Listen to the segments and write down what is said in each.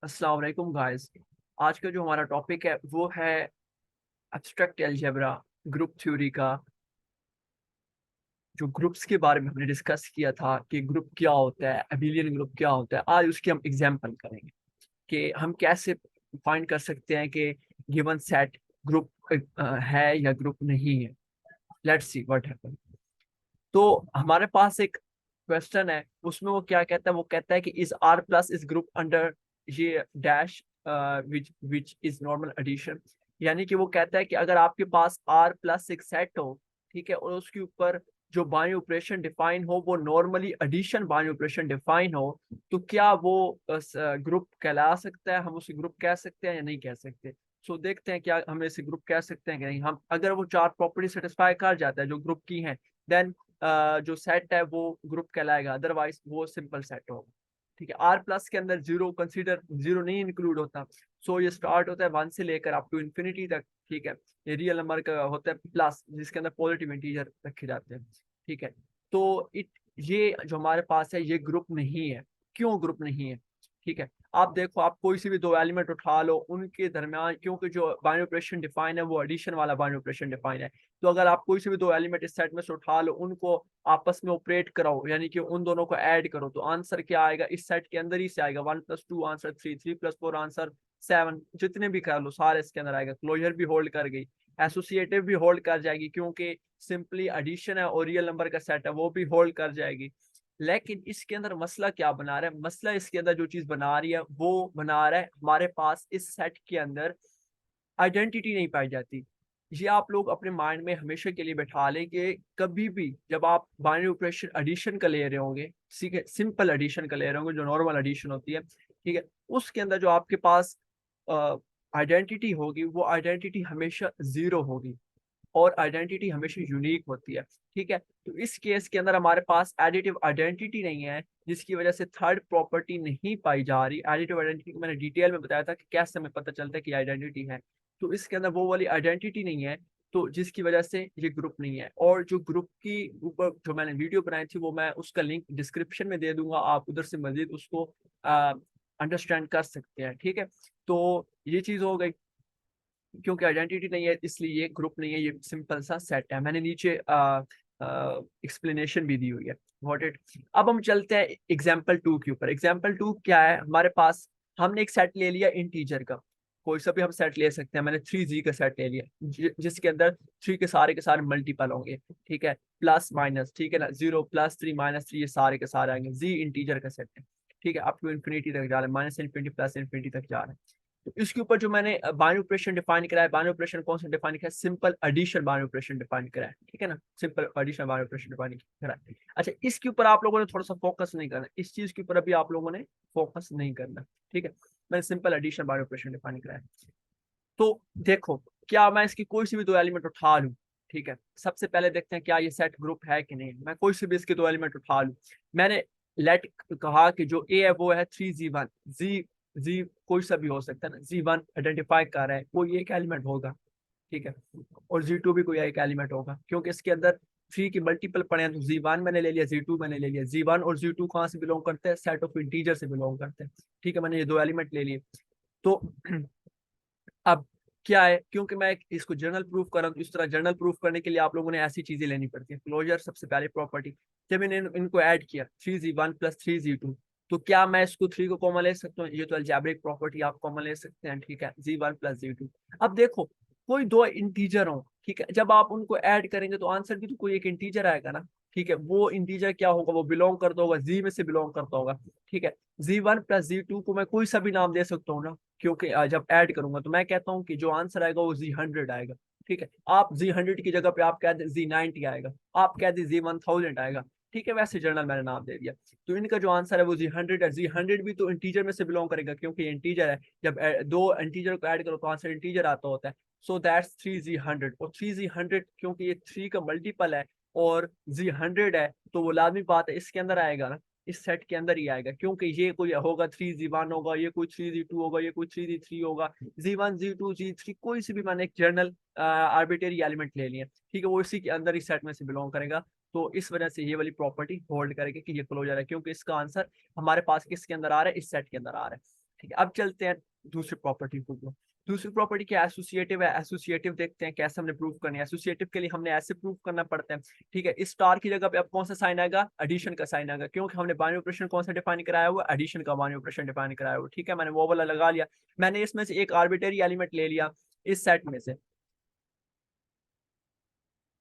अस्सलाम वालेकुम गाइस। आज का जो हमारा टॉपिक है वो है एब्स्ट्रैक्ट अलजेब्रा, ग्रुप थ्योरी का। जो ग्रुप्स के बारे में हमने डिस्कस किया था कि ग्रुप क्या होता है, अबेलियन ग्रुप क्या होता है, आज उसकी हम एग्जांपल करेंगे कि हम कैसे फाइंड कर सकते हैं कि गिवन सेट ग्रुप है या ग्रुप नहीं है। Let's see what happen. तो हमारे पास एक क्वेश्चन है, उसमें वो क्या कहता है, वो कहता है कि is R plus is group under ये dash which which is normal addition. यानी कि वो कहता है कि अगर आपके पास आर प्लस एक सेट हो, ठीक है, और उसके ऊपर जो बाइनरी ऑपरेशन डिफाइन हो वो normally addition binary operation define हो, तो क्या वो ग्रुप कहला सकता है, हम उसे ग्रुप कह सकते हैं या नहीं कह सकते। सो देखते हैं क्या हम इसे ग्रुप कह सकते हैं कि नहीं। हम अगर वो चार प्रॉपर्टी सेटिस्फाई कर जाता है जो ग्रुप की हैं, देन जो सेट है वो ग्रुप कहलाएगा, अदरवाइज वो सिंपल सेट होगा। ठीक है, आर प्लस के अंदर जीरो कंसीडर, जीरो नहीं इंक्लूड होता। सो ये स्टार्ट होता है वन से लेकर अप टू इन्फिनिटी तक। ठीक है, ये रियल नंबर का होता है प्लस, जिसके अंदर पॉजिटिव इंटीजर रखे जाते हैं। ठीक है, तो ये जो हमारे पास है ये ग्रुप नहीं है। क्यों ग्रुप नहीं है? ठीक है, आप देखो, आप कोई सी भी दो एलिमेंट उठा लो, उनके दरमियान, क्योंकि जो बाइनरी ऑपरेशन डिफाइन है वो एडिशन वाला बाइनरी ऑपरेशन डिफाइन है, तो अगर आप कोई से भी दो एलिमेंट इस सेट में से उठा लो, उनको आपस में ऑपरेट कराओ, यानी कि उन दोनों को ऐड करो, तो आंसर क्या आएगा? इस सेट के अंदर ही से आएगा। 1+2 आंसर 3, 3+4 आंसर 7, जितने भी कर लो सारे इसके अंदर आएगा। क्लोजर भी होल्ड कर गई, एसोसिएटिव भी होल्ड कर जाएगी, क्योंकि सिंपली एडिशन है और रियल नंबर का सेट है, वो भी होल्ड कर जाएगी। लेकिन इसके अंदर मसला क्या बना रहा है? मसला इसके अंदर जो चीज बना रही है वो बना रहा है, हमारे पास इस सेट के अंदर आइडेंटिटी नहीं पाई जाती। ये आप लोग अपने माइंड में हमेशा के लिए बैठा लें कि कभी भी जब आप बाइनरी ऑपरेशन एडिशन का ले रहे होंगे, ठीक है, सिंपल एडिशन का ले रहे होंगे जो नॉर्मल एडिशन होती है, ठीक है, उसके अंदर जो आपके पास आइडेंटिटी होगी वो आइडेंटिटी हमेशा जीरो होगी, और आइडेंटिटी हमेशा यूनिक होती है। ठीक है, तो इस केस के अंदर हमारे पास एडिटिव आइडेंटिटी नहीं है, जिसकी वजह से थर्ड प्रॉपर्टी नहीं पाई जा रही। एडिटिव आइडेंटिटी को मैंने डिटेल में बताया था कि कैसे हमें पता चलता है कि आइडेंटिटी है, तो इसके अंदर वो वाली आइडेंटिटी नहीं है, तो जिसकी वजह से ये ग्रुप नहीं है। और जो ग्रुप की ऊपर जो मैंने वीडियो बनाई थी वो मैं उसका लिंक डिस्क्रिप्शन में दे दूंगा, आप उधर से मजीद उसको अंडरस्टैंड कर सकते हैं। ठीक है, तो ये चीज हो गई, क्योंकि आइडेंटिटी नहीं है इसलिए ये ग्रुप नहीं है, ये सिंपल सा सेट है। मैंने नीचे एक्सप्लेनेशन भी दी हुई है, व्हाट इट। अब हम चलते हैं एग्जाम्पल 2 के ऊपर। एग्जाम्पल 2 क्या है? हमारे पास हमने एक सेट ले लिया इंटीजर का, कोई सा भी हम सेट ले सकते हैं। मैंने 3Z का सेट ले लिया, जिसके अंदर 3 के सारे मल्टीपल होंगे। ठीक है, प्लस माइनस, ठीक है ना, 0+3 -3 ये सारे के सारे आएंगे। Z इंटीजर का सेट है, ठीक है, अप टू इन्फिनिटी तक जा रहा है, -∞ +∞ तक जा रहा है। तो इसके ऊपर जो मैंने बाइनरी ऑपरेशन डिफाइन करा है, बाइनरी ऑपरेशन कौन सा डिफाइन किया है? Simple addition binary operation define करा है, ठीक है ना, simple addition binary operation define करा है। अच्छा, इसके ऊपर आप लोगों ने थोड़ा सा फोकस नहीं करना, इस चीज के ऊपर अभी आप लोगों ने फोकस नहीं करना। ठीक है, मैंने simple addition binary operation define करा है। तो देखो, क्या मैं इसकी कोई सी भी दो एलिमेंट उठा लूं, ठीक है, सबसे पहले देखते हैं क्या ये सेट ग्रुप है कि नहीं। मैं कोई सी भी इसके दो एलिमेंट उठा लूं, मैंने लेट कहा कि जो ए है वो है 3Z1, जी जी कोई सा भी हो सकता है ना, Z1 आइडेंटिफाई कर रहा है, कोई एक एलिमेंट होगा, ठीक है, और Z2 भी कोई एक एलिमेंट होगा, क्योंकि इसके अंदर 3 की मल्टीपल पड़े हैं, तो Z1 मैंने ले लिया, Z2 मैंने ले लिया। Z1 और Z2 कहाँ से बिलोंग करते हैं? सेट ऑफ इंटीजर से बिलोंग करते हैं। ठीक है, मैंने ये दो एलिमेंट ले लिए। तो अब क्या है, क्योंकि मैं इसको जर्नल प्रूफ कर रहा हूँ, तो इस तरह जर्नल प्रूफ करने के लिए आप लोगों ने ऐसी चीजें लेनी पड़ती है। क्लोजर सबसे पहले प्रॉपर्टी, जब मैंने इनको ऐड किया 3Z1 + 3Z2, तो क्या मैं इसको 3 को कॉमन ले सकता हूँ? ये तो अलजेब्रिक प्रॉपर्टी, आप कॉमन ले सकते हैं। ठीक है, Z1 + Z2। अब देखो, कोई दो इंटीजर हो, ठीक है, जब आप उनको ऐड करेंगे तो आंसर भी तो कोई एक इंटीजर आएगा ना। ठीक है, वो इंटीजर क्या होगा? वो बिलोंग करता होगा, जी में से बिलोंग करता होगा। ठीक है, Z1 + Z2 को मैं कोई सा भी नाम दे सकता हूँ ना, क्योंकि जब ऐड करूंगा तो मैं कहता हूँ कि जो आंसर आएगा वो Z100 आएगा। ठीक है, आप Z100 की जगह पे आप कह दे Z90 आएगा, आप कह दे Z1000 आएगा। ठीक है, वैसे जर्नल मैंने नाम दे दिया। तो इनका जो आंसर है वो Z100 है। Z100 भी तो इंटीजर में से बिलोंग करेगा, क्योंकि ये इंटीजर है। जब दो इंटीजर को ऐड करो तो आंसर इंटीजर आता होता है। So that's 3Z100। और 3Z100 क्योंकि ये 3 का मल्टीपल है और Z100 है, तो वो लाजमी बात है इसके अंदर आएगा ना, इस सेट के अंदर ही आएगा, क्योंकि ये कोई होगा 3Z1 होगा, ये कोई 3Z2 होगा, ये कोई 3Z3 होगा। Z1 Z2 Z3 कोई से भी मैंने एक जर्नल आर्बिट्रेरी एलिमेंट ले लिया, ठीक है, वो इसी के अंदर इस सेट में से बिलोंग करेगा। तो इस वजह से ये वाली प्रॉपर्टी होल्ड करेगी कि ये क्लोजर है, क्योंकि इसका आंसर हमारे पास किसके अंदर आ रहा है? इस सेट के अंदर आ रहा है। ठीक है, अब चलते हैं दूसरी प्रॉपर्टी को। दूसरी प्रॉपर्टी क्या एसोसिएटिव है। एसोसिएटिव देखते हैं कैसे हमने प्रूव करनी है। एसोसिएटिव के लिए हमने ऐसे प्रूव करना पड़ता है, ठीक है। इस स्टार की जगह पे अब कौन सा साइन आएगा, एडिशन का साइन आएगा, क्योंकि हमने बाइनरी ऑपरेशन कौन सा डिफाइन कराया हुआ, एडिशन का बाइनरी ऑपरेशन डिफाइन कराया हुआ, ठीक है। मैंने वो वाला लगा लिया। मैंने इसमें से एक आर्बिटरी एलिमेंट ले लिया इस सेट में से,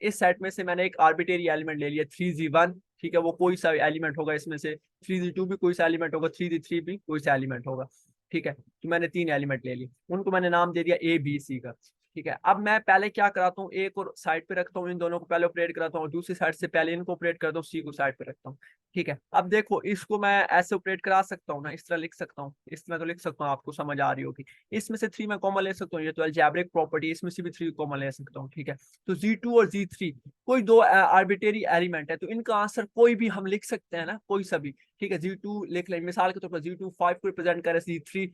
इस सेट में से मैंने एक आर्बिटरी एलिमेंट ले लिया 3z1, ठीक है। वो कोई सा एलिमेंट होगा इसमें से, 3z2 भी कोई सा एलिमेंट होगा, 3z3 भी कोई सा एलिमेंट होगा, ठीक है। तो मैंने 3 एलिमेंट ले लिए, उनको मैंने नाम दे दिया ए बी सी का, ठीक है। अब मैं पहले क्या कराता हूँ, ए को साइड पे रखता हूँ, इन दोनों को पहले ऑपरेट कराता हूँ, और दूसरी साइड से पहले इनको ऑपरेट करता हूँ, सी को साइड पे रखता हूँ, ठीक है। अब देखो इसको मैं ऐसे ऑपरेट करा सकता हूँ ना, इस तरह लिख सकता हूँ, इस तरह तो लिख सकता हूँ, आपको समझ आ रही होगी। इसमें से 3 मैं कॉमन ले सकता हूँ, ये तो अलजेब्रिक प्रॉपर्टी, इसमें से भी 3 कॉमन ले सकता हूँ, ठीक है। तो Z2 और Z3 कोई दो आर्बिटरी एलिमेंट है, तो इनका आंसर कोई भी हम लिख सकते हैं ना, कोई सा भी, ठीक है। Z2 लिख लें, मिसाल के तौर पर Z2 5 को रिप्रेजेंट कर रहा है, Z3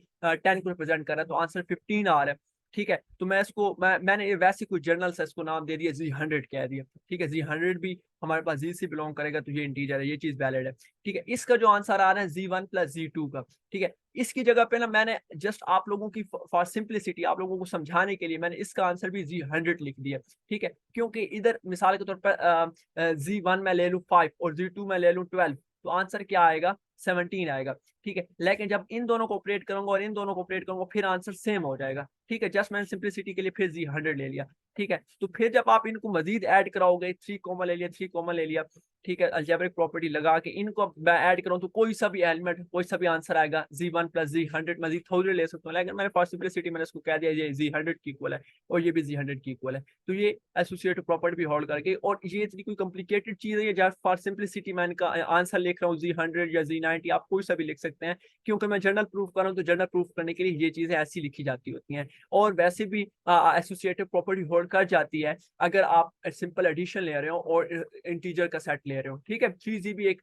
10 को रिप्रेजेंट कर रहा है, तो आंसर 15 आ रहा है, ठीक है। तो मैं इसको मैंने वैसे कोई जर्नल से इसको नाम दे दिया Z100 कह दिया, ठीक है। Z100 भी हमारे पास Z से बिलोंग करेगा, तो ये इंटीजर है, ये चीज वैलिड है, ठीक है। इसका जो आंसर आ रहा है Z1 प्लस Z2 का, ठीक है। इसकी जगह पे ना मैंने जस्ट आप लोगों की फॉर सिंप्लिसिटी, आप लोगों को समझाने के लिए मैंने इसका आंसर भी Z100 लिख दिया, ठीक है। क्योंकि इधर मिसाल के तौर पर Z1 में ले लूँ 5 और Z2 में ले लूँ 12, तो आंसर क्या आएगा, 17 आएगा, ठीक है। लेकिन जब इन दोनों को ऑपरेट करूंगा और इन दोनों को ऑपरेट करूंगा, फिर आंसर सेम हो जाएगा, ठीक है। जस्ट मैंने सिंप्लिसिटी के लिए फिर Z100 ले लिया, ठीक है। तो फिर जब आप इनको मजीद ऐड कराओगे, 3 कॉमा ले लिया, 3 कॉमा ले लिया, ठीक है। अलजेब्रिक प्रॉपर्टी लगा के इनको मैं ऐड करूँ, तो कोई सा भी एलिमेंट, कोई सा भी आंसर आएगा, Z1 प्लस Z100, मैं Z100 ले सकता हूँ, लेकिन मैंने फॉर सिंप्लिसिटी मैंने इसको कह दिया ये Z100 की इक्वल है और ये भी Z100 की इक्वल है। तो ये एसोसिएटिव प्रॉपर्टी भी होल्ड करके, और ये इतनी कोई कॉम्प्लिकेटेड चीज है, जस्ट फॉर सिंप्लिसिटी मैं इनका आंसर लिख रहा हूँ Z100 या Z90, आप कोई सा भी लिख सकते हैं, क्योंकि मैं जर्नल प्रूफ कर रहा हूँ, तो जर्नल प्रूफ करने के लिए ये चीजें ऐसी लिखी जाती होती हैं। और वैसे भी एसोसिएटिव प्रॉपर्टी होल्ड कर जाती है अगर आप सिंपल एडिशन ले रहे हो और इंटीजर का सेट ले रहे हो, ठीक है। 3z भी एक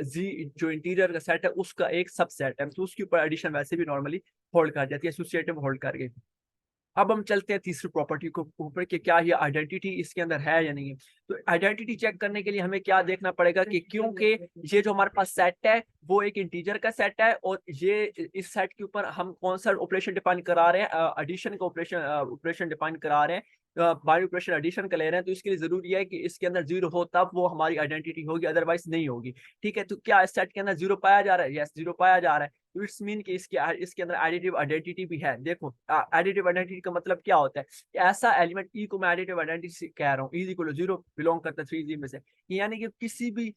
z जो इंटीजर का सेट है उसका एक सबसेट है, तो उसके ऊपर एडिशन वैसे भी नॉर्मली होल्ड कर जाती है, एसोसिएटिव होल्ड कर गई। अब हम चलते हैं तीसरी प्रॉपर्टी को ऊपर कि क्या ये आइडेंटिटी इसके अंदर है या नहीं है। तो आइडेंटिटी चेक करने के लिए हमें क्या देखना पड़ेगा कि क्योंकि ये जो हमारे पास सेट है वो एक इंटीजर का सेट है, और ये इस सेट के ऊपर हम कौन सा ऑपरेशन डिफाइन करा रहे हैं, एडिशन का ऑपरेशन डिफाइन करा रहे हैं, बाइनरी ऑपरेशन एडिशन का ले रहे हैं, तो इसके लिए जरूरी है कि इसके अंदर 0 हो, तब वो हमारी आइडेंटिटी होगी, अदरवाइज नहीं होगी, ठीक है। तो क्या इस सेट के अंदर 0 पाया जा रहा है, यस 0 पाया जा रहा है, तो इट्स मीन कि इसके अंदर एडिटिव आइडेंटिटी भी है। देखो एडिटिव आइडेंटिटी का मतलब क्या होता है कि ऐसा एलिमेंट ई को मैं एडिटिव आइडेंटिटी कह रहा हूँ, ई इक्वल 0 बिलोंग करता है 3z में से, यानी कि किसी भी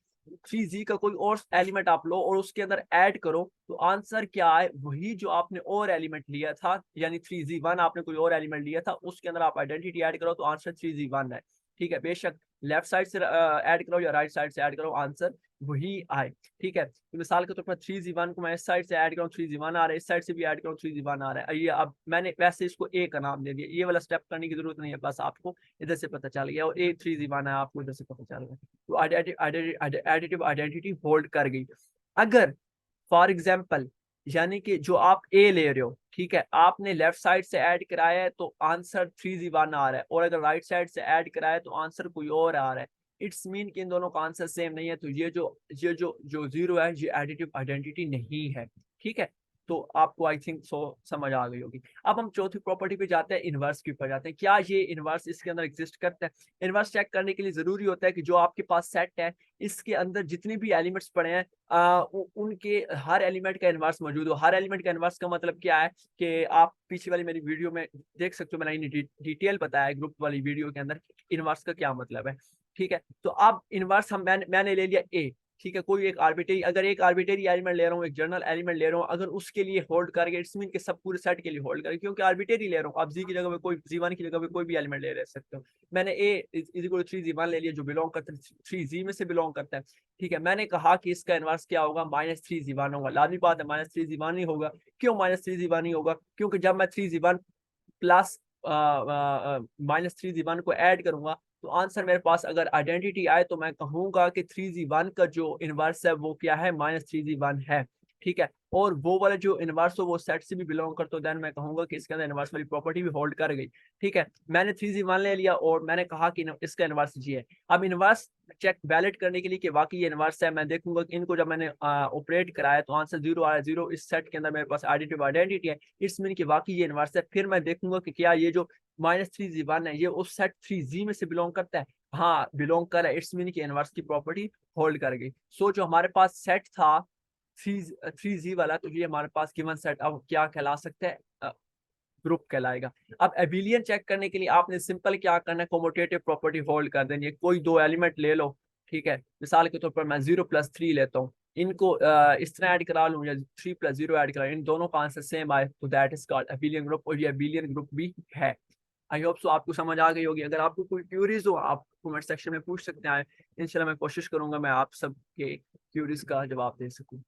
3z का कोई और एलिमेंट आप लो और उसके अंदर ऐड करो, तो आंसर क्या है, वही जो आपने और एलिमेंट लिया था, यानी 3z1 आपने कोई और एलिमेंट लिया था, उसके अंदर आप आइडेंटिटी ऐड करो तो आंसर 3z1 है, ठीक है। बेशक लेफ्ट साइड से ऐड करो या राइट साइड से ऐड करो, आंसर वही आए, ठीक है। तो मिसाल के तौर पर 3z1 को मैं इस साइड से ऐड करूँ, 3z1 आ रहा है, इस साइड से भी ऐड करूँ 3z1 आ रहा है। ये अब मैंने वैसे इसको ए का नाम दे दिया, ये वाला स्टेप करने की जरूरत नहीं है, बस आपको इधर से पता चल गया, और ए 3z1 है, आपको इधर से पता चल गया, तो एडिटिव आइडेंटिटी होल्ड कर गई। अगर फॉर एग्जाम्पल यानी कि जो आप ए ले रहे हो, ठीक है, आपने लेफ्ट साइड से ऐड कराया है तो आंसर 3z1 आ रहा है, और अगर राइट साइड से ऐड कराया है तो आंसर कोई और आ रहा है, इट्स मीन कि इन दोनों का आंसर सेम नहीं है, तो ये जो 0 है ये एडिटिव आइडेंटिटी नहीं है, ठीक है। तो आपको आई थिंक सो समझ आ गई होगी। अब हम चौथी प्रॉपर्टी पे जाते हैं, इनवर्स के ऊपर जाते हैं। क्या ये इनवर्स इसके अंदर एग्जिस्ट करता है। इनवर्स चेक करने के लिए जरूरी होता है कि जो आपके पास सेट है इसके अंदर जितने भी एलिमेंट्स पड़े हैं उनके हर एलिमेंट का इनवर्स मौजूद हो। हर एलिमेंट का इनवर्स का मतलब क्या है कि आप पीछे वाली मेरी वीडियो में देख सकते हो, मैंने डिटेल बताया ग्रुप वाली वीडियो के अंदर इनवर्स का क्या मतलब है, ठीक है। तो अब इनवर्स मैंने ले लिया ए, ठीक है। कोई एक आर्बिटरी, अगर एक आर्बिटरी एलिमेंट ले रहा हूँ, एक जनरल एलिमेंट ले रहा हूँ, अगर उसके लिए होल्ड करके, इट्स मीन के सब पूरे सेट के लिए होल्ड करके, क्योंकि आर्बिटरी ले रहा हूँ, आप जी की जगह पे कोई Z1 की जगह पे कोई भी एलिमेंट ले सकते हो। मैंने ए इज इक्वल 3z1 ले लिया जो बिलोंग करता है 3z में से बिलोंग करता है, ठीक है। मैंने कहा कि इसका इनवर्स क्या होगा, -3z1 होगा। लाजमी बात है -3z1 ही होगा। क्यों -3z1 ही होगा, क्योंकि जब मैं 3z1 प्लस -3z1 को ऐड करूंगा तो आंसर मेरे पास अगर आइडेंटिटी आए तो मैं कहूंगा कि 3z1 का जो इनवर्स है वो क्या है, -3z1 है, ठीक है, और वो वाला जो इनवर्स हो वो सेट से भी बिलोंग करता हो, देन मैं कहूंगा कि इसके अंदर इनवर्स वाली प्रॉपर्टी भी होल्ड कर गई। ठीक है, मैंने 3z1 ले लिया और मैंने कहा कि इसका इनवर्स जी है। अब इनवर्स चेक वैलिड करने के लिए कि वाकई ये इनवर्स है, मैं देखूंगा कि इनको जब मैंने ऑपरेट कराया तो आंसर 0 आया, 0 इस सेट के अंदर मेरे पास एडिटिव आइडेंटिटी है, इट्स मीन कि वाकई ये इनवर्स है। फिर मैं देखूंगा कि क्या ये जो -3z1 है ये उस सेट 3z में से बिलोंग करता है, हाँ बिलोंग कर है, इट्स मीन कि इनवर्स की प्रॉपर्टी होल्ड कर गई। सो जो हमारे पास सेट था 3z वाला, तो ये हमारे पास गिवन सेट अब क्या कहला सकता है, ग्रुप कहलाएगा। अब एबिलियन चेक करने के लिए आपने सिंपल क्या करना है, कोमोटेटिव प्रॉपर्टी होल्ड कर देनी है। कोई दो एलिमेंट ले लो, ठीक है, मिसाल के तौर पर मैं 0+3 लेता हूँ, इनको इस तरह ऐड करा लूँ या 3+0 ऐड करा, इन दोनों का आंसर सेम आए तो that is called abelian group, और ये एबिलियन ग्रुप भी है। आई होप सो आपको समझ आ गई होगी। अगर आपको कोई क्यूरीज हो आप कमेंट सेक्शन में पूछ सकते हैं, इंशाल्लाह मैं कोशिश करूंगा मैं आप सबके क्यूरीज का जवाब दे सकूं।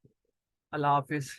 अल्लाह हाफिज।